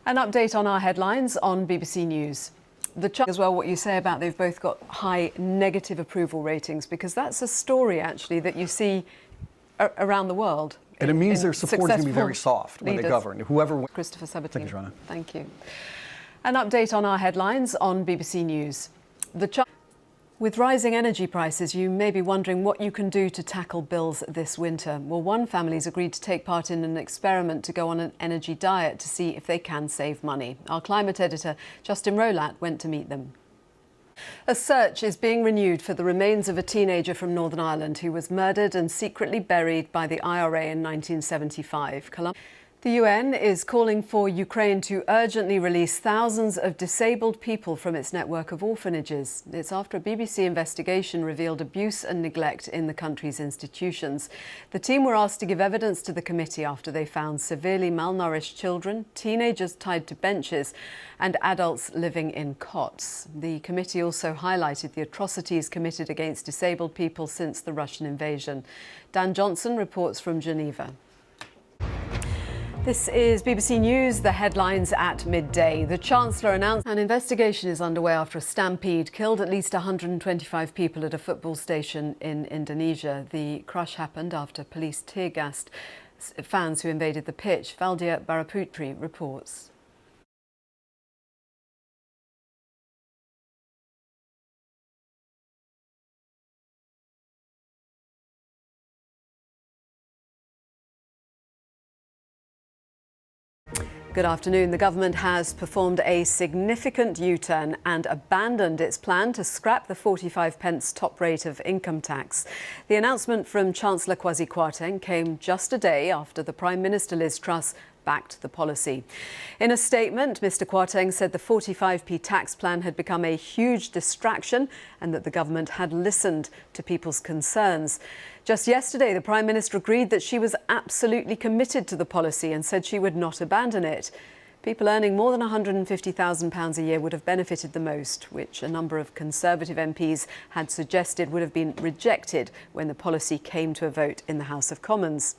An update on our headlines on BBC News. As well, what you say about they've both got high negative approval ratings, because that's a story actually that you see around the world. And it means their support is going to be very soft when they govern. Whoever. Christopher Sabatini. Thank you, Joanna. Thank you. An update on our headlines on BBC News. With rising energy prices, you may be wondering what you can do to tackle bills this winter. Well, one family's agreed to take part in an experiment to go on an energy diet to see if they can save money. Our climate editor, Justin Rolat, went to meet them. A search is being renewed for the remains of a teenager from Northern Ireland who was murdered and secretly buried by the IRA in 1975. The UN is calling for Ukraine to urgently release thousands of disabled people from its network of orphanages. It's after a BBC investigation revealed abuse and neglect in the country's institutions. The team were asked to give evidence to the committee after they found severely malnourished children, teenagers tied to benches, and adults living in cots. The committee also highlighted the atrocities committed against disabled people since the Russian invasion. Dan Johnson reports from Geneva. This is BBC News, the headlines at midday. The Chancellor announced an investigation is underway after a stampede killed at least 125 people at a football station in Indonesia. The crush happened after police tear-gassed fans who invaded the pitch. Valdia Baraputri reports. Good afternoon. The government has performed a significant U-turn and abandoned its plan to scrap the 45p top rate of income tax. The announcement from Chancellor Kwasi Kwarteng came just a day after the Prime Minister Liz Truss backed the policy. In a statement, Mr Kwarteng said the 45p tax plan had become a huge distraction and that the government had listened to people's concerns. Just yesterday, the Prime Minister agreed that she was absolutely committed to the policy and said she would not abandon it. People earning more than £150,000 a year would have benefited the most, which a number of Conservative MPs had suggested would have been rejected when the policy came to a vote in the House of Commons.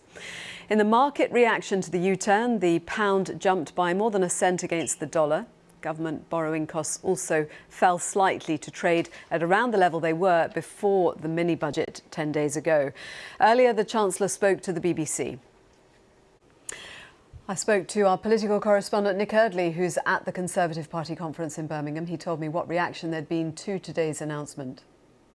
In the market reaction to the U-turn, the pound jumped by more than a cent against the dollar. Government borrowing costs also fell slightly to trade at around the level they were before the mini-budget 10 days ago. Earlier, the Chancellor spoke to the BBC. I spoke to our political correspondent Nick Eardley, who's at the Conservative Party conference in Birmingham. He told me what reaction there'd been to today's announcement.